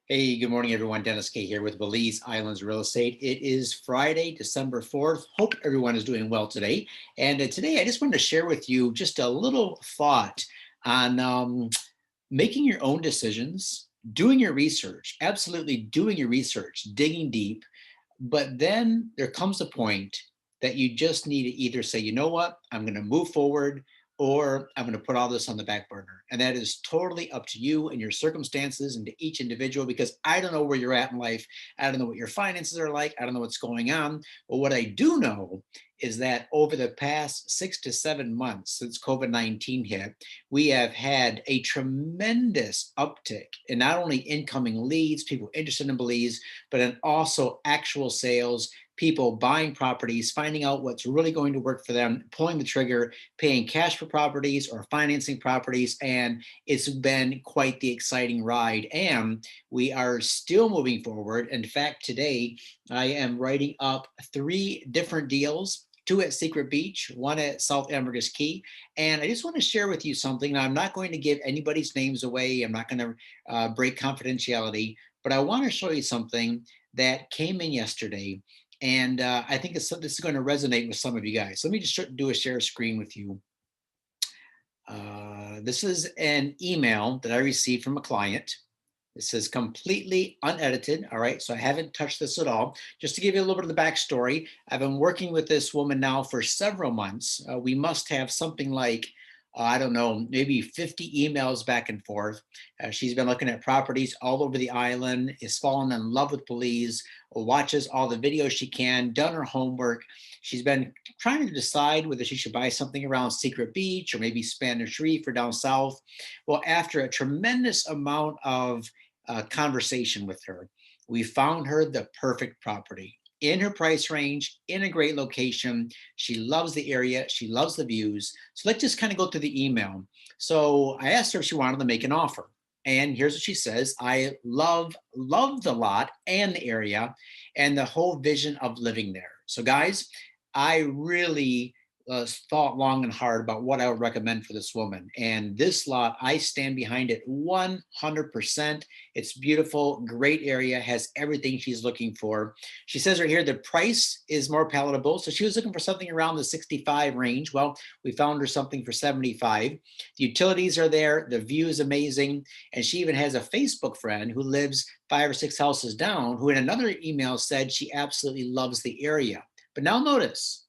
Hey, good morning, everyone. Dennis K here with Belize Islands Real Estate. It is Friday, December 4th. Hope everyone is doing well today. And today I just wanted to share with you just a little thought on making your own decisions, doing your research, absolutely doing your research, digging deep. But then there comes a point that you just need to either say, you know what, I'm going to move forward, or I'm going to put all this on the back burner. And that is totally up to you and your circumstances and to each individual, because I don't know where you're at in life. I don't know what your finances are like. I don't know what's going on. But what I do know is that over the past 6 to 7 months since COVID-19 hit, we have had a tremendous uptick in not only incoming leads, people interested in Belize, but in also actual sales, people buying properties, finding out what's really going to work for them, pulling the trigger, paying cash for properties or financing properties. And it's been quite the exciting ride. And we are still moving forward. In fact, today I am writing up 3 different deals. 2 at Secret Beach, 1 at South Ambergris Key. And I just want to share with you something. Now, I'm not going to give anybody's names away. I'm not going to break confidentiality, but I want to show you something that came in yesterday. And I think this is going to resonate with some of you guys. Let me just do a share screen with you. This is an email that I received from a client. This is completely unedited. All right. So I haven't touched this at all. Just to give you a little bit of the backstory, I've been working with this woman now for several months. We must have something like, I don't know, maybe 50 emails back and forth. She's been looking at properties all over the island, is fallen in love with Belize, watches all the videos she can, done her homework. She's been trying to decide whether she should buy something around Secret Beach or maybe Spanish Reef or down south. Well, after a tremendous amount of conversation with her, we found her the perfect property in her price range, in a great location. She loves the area. She loves the views. So let's just kind of go through the email. So I asked her if she wanted to make an offer. And here's what she says. I love the lot and the area and the whole vision of living there. So guys, I really thought long and hard about what I would recommend for this woman. And this lot, I stand behind it 100%. It's beautiful, great area, has everything she's looking for. She says right here, the price is more palatable. So she was looking for something around the 65 range. Well, we found her something for 75. The utilities are there. The view is amazing. And she even has a Facebook friend who lives 5 or 6 houses down, who in another email said she absolutely loves the area. But now notice,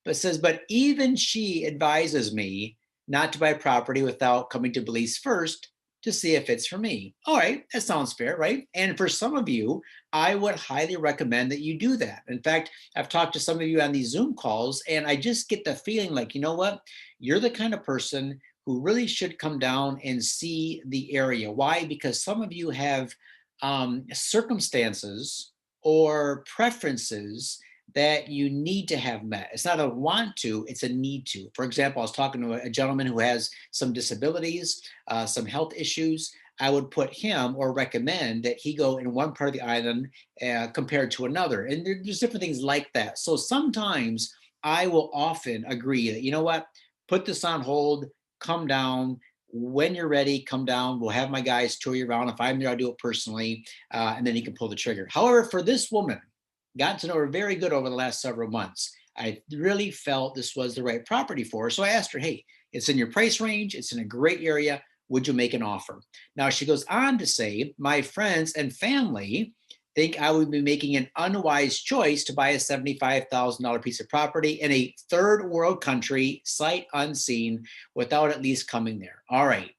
but says, but even she advises me not to buy property without coming to Belize first to see if it's for me. All right, that sounds fair, right? And for some of you, I would highly recommend that you do that. In fact, I've talked to some of you on these Zoom calls, and I just get the feeling like, you know what? You're the kind of person who really should come down and see the area. Why? Because some of you have circumstances or preferences that you need to have met. It's not a want to, it's a need to. For example, I was talking to a gentleman who has some disabilities, some health issues. I would put him or recommend that he go in one part of the island compared to another. And there's different things like that. So sometimes I will often agree that, you know what, put this on hold, come down. When you're ready, come down. We'll have my guys tour you around. If I'm there, I'll do it personally, and then he can pull the trigger. However, for this woman, got to know her very good over the last several months. I really felt this was the right property for her. So I asked her, hey, it's in your price range. It's in a great area. Would you make an offer? Now she goes on to say, my friends and family think I would be making an unwise choice to buy a $75,000 piece of property in a third world country, sight unseen, without at least coming there. All right.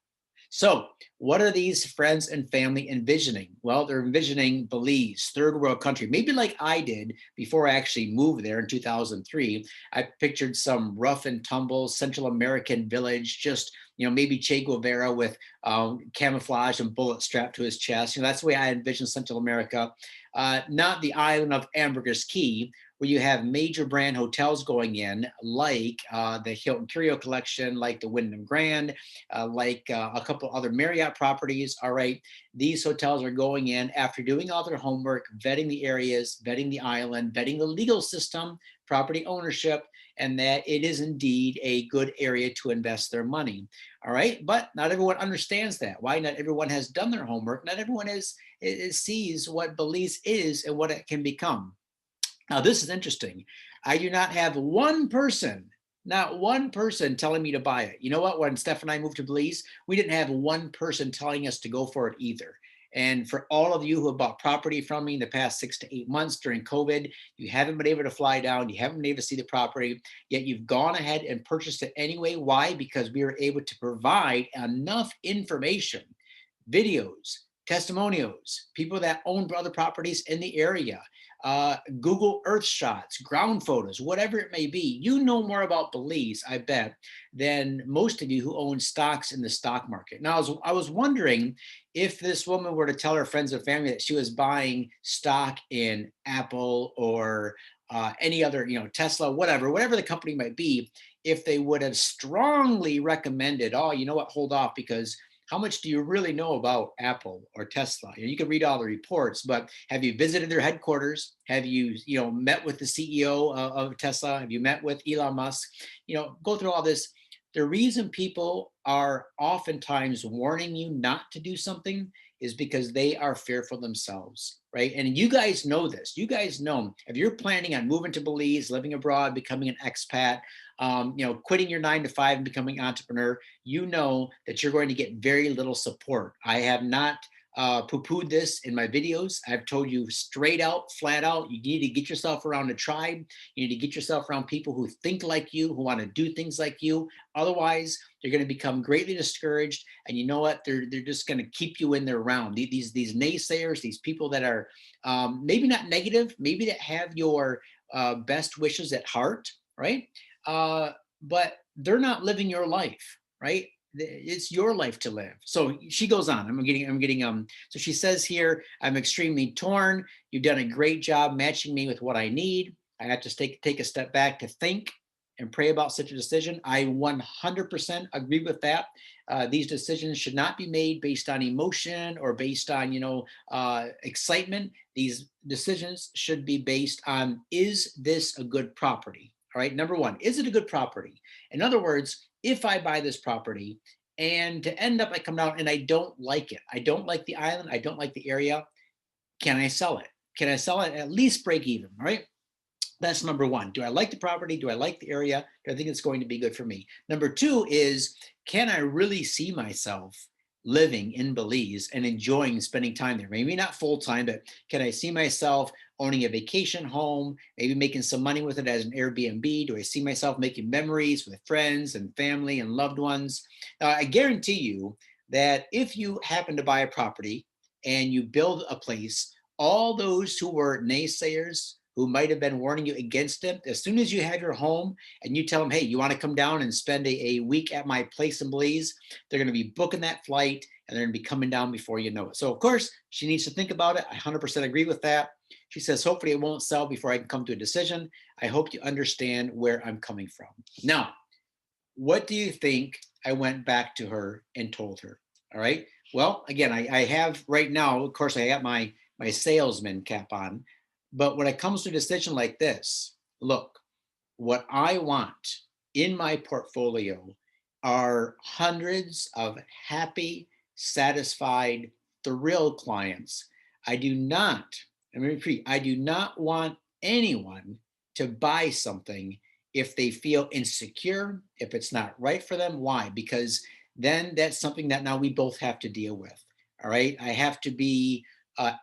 So, what are these friends and family envisioning? Well, they're envisioning Belize, third world country, maybe like I did before I actually moved there in 2003. I pictured some rough and tumble Central American village, just maybe Che Guevara with camouflage and bullets strapped to his chest. That's the way I envision Central America. Not the island of Ambergris Key, where you have major brand hotels going in, like the Hilton Curio Collection, like the Wyndham Grand, like a couple other Marriott properties. All right, these hotels are going in after doing all their homework, vetting the areas, vetting the island, vetting the legal system, property ownership, and that it is indeed a good area to invest their money. All right. But not everyone understands that. Why? Not everyone has done their homework. Not everyone sees what Belize is and what it can become. Now, this is interesting. I do not have one person, not one person telling me to buy it. You know what? When Steph and I moved to Belize, we didn't have one person telling us to go for it either. And for all of you who have bought property from me in the past 6 to 8 months during COVID, you haven't been able to fly down, you haven't been able to see the property, yet you've gone ahead and purchased it anyway. Why? Because we were able to provide enough information, videos, testimonials, people that own other properties in the area, Google Earth shots, ground photos, whatever it may be. You know more about Belize, I bet, than most of you who own stocks in the stock market. Now, I was wondering if this woman were to tell her friends and family that she was buying stock in Apple or any other, Tesla, whatever the company might be, if they would have strongly recommended, oh, you know what, hold off, because how much do you really know about Apple or Tesla? You can read all the reports, but have you visited their headquarters? Have you, met with the CEO of Tesla? Have you met with Elon Musk? Go through all this. The reason people are oftentimes warning you not to do something is because they are fearful themselves, right? And you guys know this. You guys know if you're planning on moving to Belize, living abroad, becoming an expat, quitting your 9 to 5 and becoming an entrepreneur, you know that you're going to get very little support. I have not poo-pooed this in my videos. I've told you straight out, flat out, you need to get yourself around a tribe. You need to get yourself around people who think like you, who want to do things like you. Otherwise, you're going to become greatly discouraged. And you know what? They're just going to keep you in their round. These naysayers, these people that are maybe not negative, maybe that have your best wishes at heart, right? But they're not living your life, right? It's your life to live. So she goes on. So she says here, I'm extremely torn. You've done a great job matching me with what I need. I have to take a step back to think and pray about such a decision. I 100% agree with that. These decisions should not be made based on emotion or based on, excitement. These decisions should be based on, is this a good property? All right. Number one, is it a good property? In other words, if I buy this property and to end up, I come down and I don't like it. I don't like the island. I don't like the area. Can I sell it? Can I sell it at least break even? All right. That's number one. Do I like the property? Do I like the area? Do I think it's going to be good for me? Number two is, can I really see myself living in Belize and enjoying spending time there? Maybe not full time, but can I see myself owning a vacation home, maybe making some money with it as an Airbnb? Do I see myself making memories with friends and family and loved ones? I guarantee you that if you happen to buy a property and you build a place, all those who were naysayers, who might have been warning you against it, as soon as you have your home and you tell them, hey, you want to come down and spend a week at my place in Belize, they're going to be booking that flight and they're going to be coming down before you know it. So, of course, she needs to think about it. I 100% agree with that. She says, hopefully it won't sell before I can come to a decision. I hope you understand where I'm coming from. Now, what do you think I went back to her and told her? All right. Well, again, I have right now, of course, I got my salesman cap on. But when it comes to a decision like this, look, what I want in my portfolio are hundreds of happy, satisfied, thrilled clients. I do not, let me repeat, I do not want anyone to buy something if they feel insecure, if it's not right for them. Why? Because then that's something that now we both have to deal with. All right. I have to be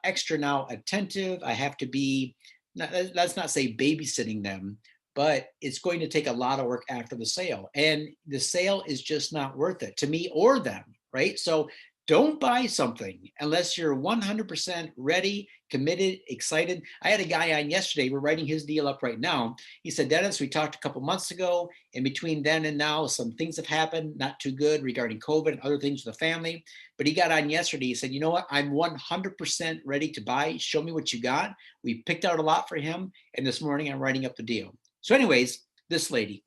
extra now attentive. I have to be, let's not say babysitting them, but it's going to take a lot of work after the sale. And the sale is just not worth it to me or them, right? So don't buy something unless you're 100% ready, committed, excited. I had a guy on yesterday. We're writing his deal up right now. He said, Dennis, we talked a couple months ago. In between then and now, some things have happened, not too good regarding COVID and other things with the family. But he got on yesterday. He said, you know what? I'm 100% ready to buy. Show me what you got. We picked out a lot for him. And this morning, I'm writing up the deal. So anyways, this lady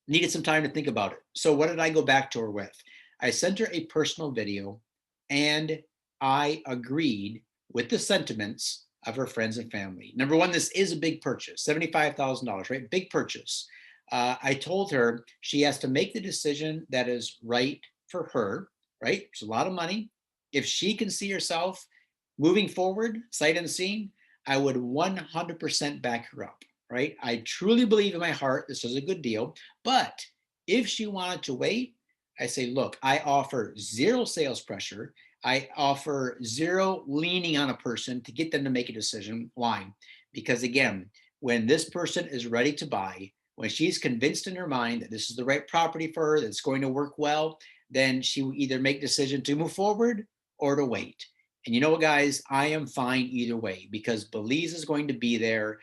needed some time to think about it. So what did I go back to her with? I sent her a personal video and I agreed with the sentiments of her friends and family. Number one, this is a big purchase, $75,000, right? Big purchase. I told her she has to make the decision that is right for her, right? It's a lot of money. If she can see herself moving forward, sight unseen, I would 100% back her up, right? I truly believe in my heart this is a good deal. But if she wanted to wait, I say, look, I offer zero sales pressure. I offer zero leaning on a person to get them to make a decision. Why? Because again, when this person is ready to buy, when she's convinced in her mind that this is the right property for her, that it's going to work well, then she will either make decision to move forward or to wait. And you know what, guys, I am fine either way because Belize is going to be there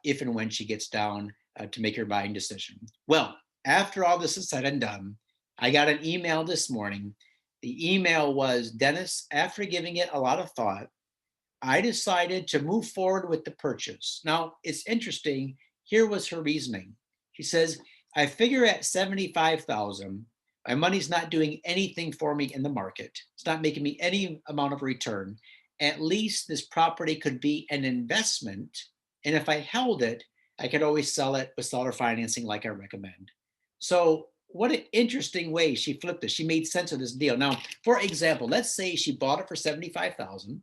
if and when she gets down to make her buying decision. Well, after all this is said and done, I got an email this morning. The email was, Dennis, after giving it a lot of thought, I decided to move forward with the purchase. Now, it's interesting. Here was her reasoning. She says, I figure at 75,000, my money's not doing anything for me in the market. It's not making me any amount of return. At least this property could be an investment. And if I held it, I could always sell it with seller financing like I recommend. So what an interesting way she flipped it. She made sense of this deal. Now, for example, let's say she bought it for 75,000.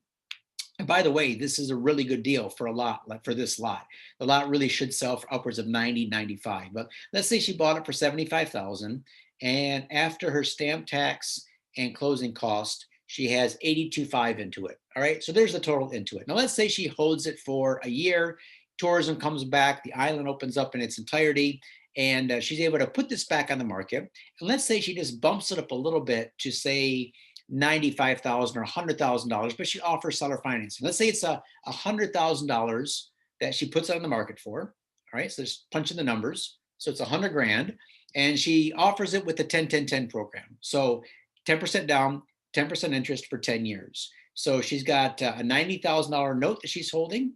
And by the way, this is a really good deal for a lot, like for this lot. The lot really should sell for upwards of 90, 95. But let's say she bought it for 75,000, and after her stamp tax and closing cost, she has 82.5 into it. All right. So there's the total into it. Now let's say she holds it for a year, tourism comes back, the island opens up in its entirety, and she's able to put this back on the market. And let's say she just bumps it up a little bit to say 95,000 or $100,000, but she offers seller financing. Let's say it's $100,000 that she puts on the market for. All right, so just punching the numbers. So it's 100 grand, and she offers it with the 10-10-10 program. So 10% down, 10% interest for 10 years. So she's got a $90,000 note that she's holding,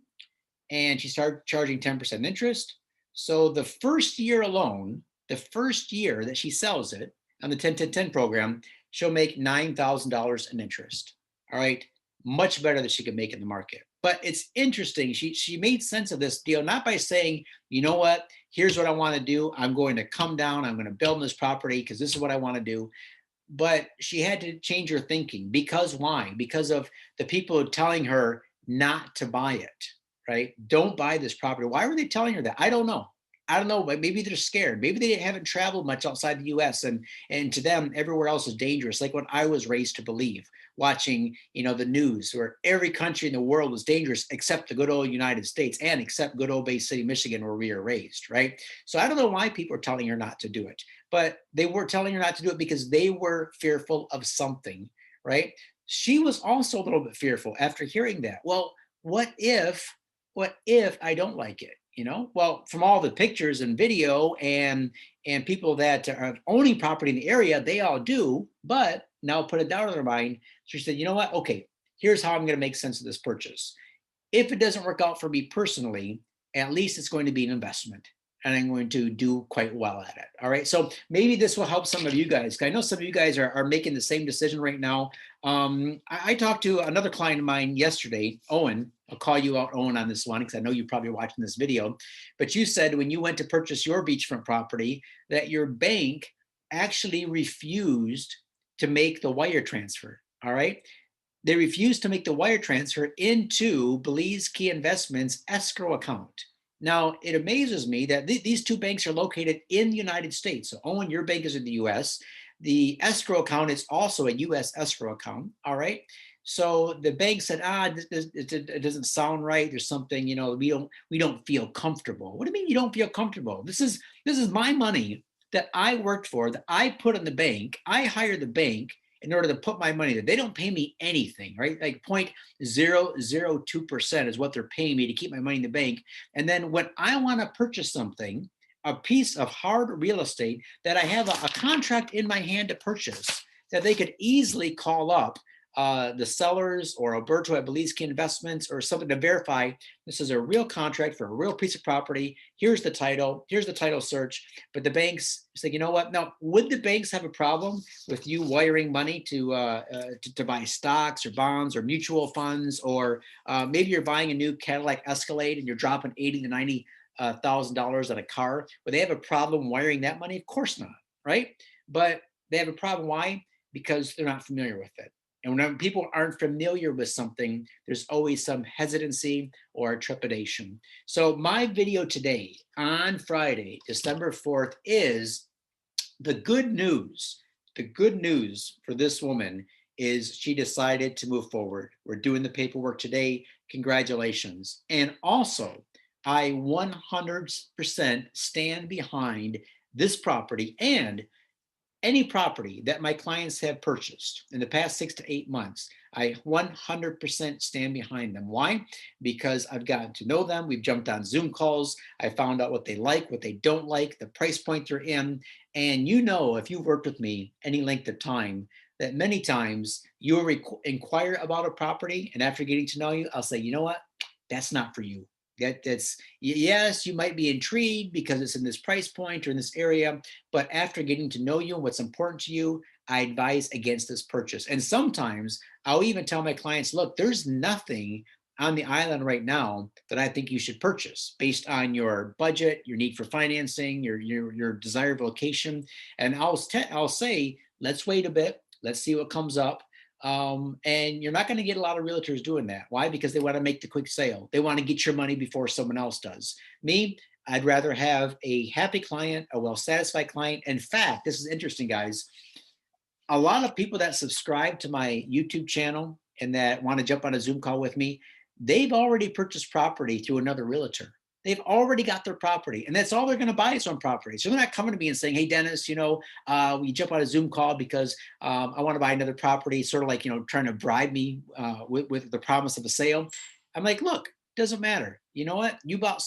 and she started charging 10% interest. So the first year alone, the first year that she sells it on the 10-10-10 program, she'll make $9,000 in interest. All right, much better than she could make in the market. But it's interesting. She made sense of this deal not by saying, you know what, here's what I want to do. I'm going to come down. I'm going to build this property because this is what I want to do. But she had to change her thinking because why? Because of the people telling her not to buy it, right? Don't buy this property. Why were they telling her that? I don't know. I don't know, but maybe they're scared. Maybe they haven't traveled much outside the US, and to them everywhere else is dangerous, like what I was raised to believe, watching, the news where every country in the world was dangerous except the good old United States and except good old Bay City, Michigan, where we were raised, right? So I don't know why people are telling her not to do it, but they were telling her not to do it because they were fearful of something, right? She was also a little bit fearful after hearing that. Well, what if I don't like it? Well, from all the pictures and video and people that are owning property in the area, they all do. But now put it down in their mind. She said, you know what? Okay, here's how I'm going to make sense of this purchase. If it doesn't work out for me personally, at least it's going to be an investment and I'm going to do quite well at it. All right. So maybe this will help some of you guys. I know some of you guys are making the same decision right now. I talked to another client of mine yesterday, Owen. I'll call you out, Owen, on this one because I know you're probably watching this video. But you said when you went to purchase your beachfront property that your bank actually refused to make the wire transfer. All right. They refused to make the wire transfer into Belize Key Investments escrow account. Now, it amazes me that these two banks are located in the United States. So, Owen, your bank is in the US. The escrow account is also a US escrow account. All right. So the bank said, it doesn't sound right. There's something, we don't feel comfortable. What do you mean you don't feel comfortable? This is my money that I worked for, that I put in the bank. I hired the bank in order to put my money there. They don't pay me anything, right? Like 0.002% is what they're paying me to keep my money in the bank. And then when I want to purchase something, a piece of hard real estate that I have a contract in my hand to purchase, that they could easily call up the sellers or Alberto at Belize Key Investments or something to verify this is a real contract for a real piece of property. Here's the title search. But the banks say, you know what? Now, would the banks have a problem with you wiring money to buy stocks or bonds or mutual funds, or maybe you're buying a new Cadillac Escalade and you're dropping 80 to 90 $1,000 on a car. Would they have a problem wiring that money? Of course not, right? But they have a problem. Why? Because they're not familiar with it. And when people aren't familiar with something, there's always some hesitancy or trepidation. So my video today on Friday, December 4th, is the good news. The good news for this woman is she decided to move forward. We're doing the paperwork today. Congratulations. And also, I 100% stand behind this property and any property that my clients have purchased in the past 6 to 8 months. I 100% stand behind them. Why? Because I've gotten to know them. We've jumped on Zoom calls. I found out what they like, what they don't like, the price point they're in. And you know, if you've worked with me any length of time, that many times you'll inquire about a property, and after getting to know you, I'll say, you know what? That's not for you. That's yes, you might be intrigued because it's in this price point or in this area, but after getting to know you and what's important to you, I advise against this purchase. And sometimes I'll even tell my clients, look, there's nothing on the island right now that I think you should purchase based on your budget, your need for financing, your desired location. And I'll say, let's wait a bit, let's see what comes up. And you're not going to get a lot of realtors doing that. Why? Because they want to make the quick sale. They want to get your money before someone else does. Me, I'd rather have a happy client, a well-satisfied client. In fact, this is interesting, guys. A lot of people that subscribe to my YouTube channel and that want to jump on a Zoom call with me, they've already purchased property through another realtor. They've already got their property, and that's all they're going to buy is on property. So they're not coming to me and saying, hey, Dennis, we jump on a Zoom call because I want to buy another property, sort of like, trying to bribe me with the promise of a sale. I'm like, look, doesn't matter. You know what? You bought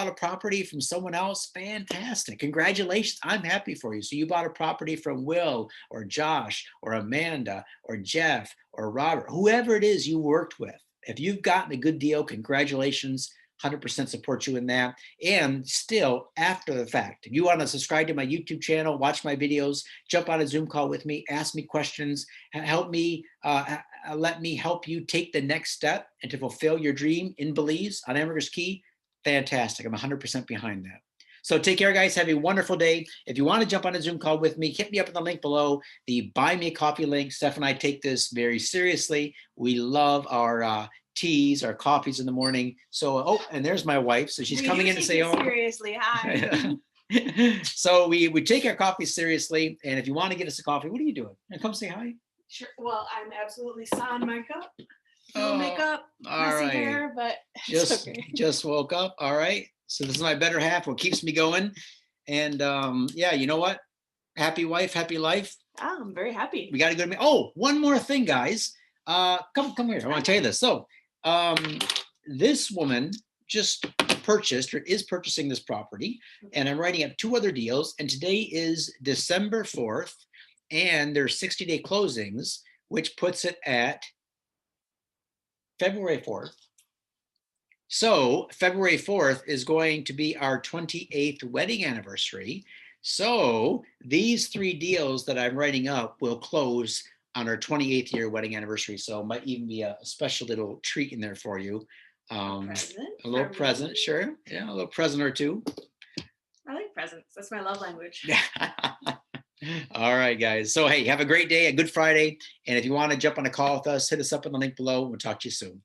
a property from someone else. Fantastic. Congratulations. I'm happy for you. So you bought a property from Will or Josh or Amanda or Jeff or Robert, whoever it is you worked with. If you've gotten a good deal, congratulations. 100% support you in that. And still, after the fact, if you want to subscribe to my YouTube channel, watch my videos, jump on a Zoom call with me, ask me questions, help me, let me help you take the next step and to fulfill your dream in Belize on Ambergris Caye, fantastic. I'm 100% behind that. So take care, guys. Have a wonderful day. If you want to jump on a Zoom call with me, hit me up in the link below, the Buy Me a Coffee link. Steph and I take this very seriously. We love our teas, our coffees in the morning. So, and there's my wife. So she's coming in to say, seriously, hi. So we take our coffee seriously. And if you want to get us a coffee, what are you doing? And come say hi. Sure. Well, I'm absolutely sans makeup. No makeup, messy hair, but just woke up. All right. So this is my better half, what keeps me going. And yeah, you know what? Happy wife, happy life. Oh, I'm very happy. We got to go to me. Oh, one more thing, guys. Come here. I want to tell you this. So this woman just purchased or is purchasing this property, and I'm writing up 2 other deals. And today is December 4th, and there's 60-day closings, which puts it at February 4th. So February 4th is going to be our 28th wedding anniversary. So these 3 deals that I'm writing up will close on our 28th year wedding anniversary. So it might even be a special little treat in there for you. A little present, sure. Yeah, a little present or 2. I like presents. That's my love language. All right, guys. So, hey, have a great day, a good Friday. And if you want to jump on a call with us, hit us up in the link below. We'll talk to you soon.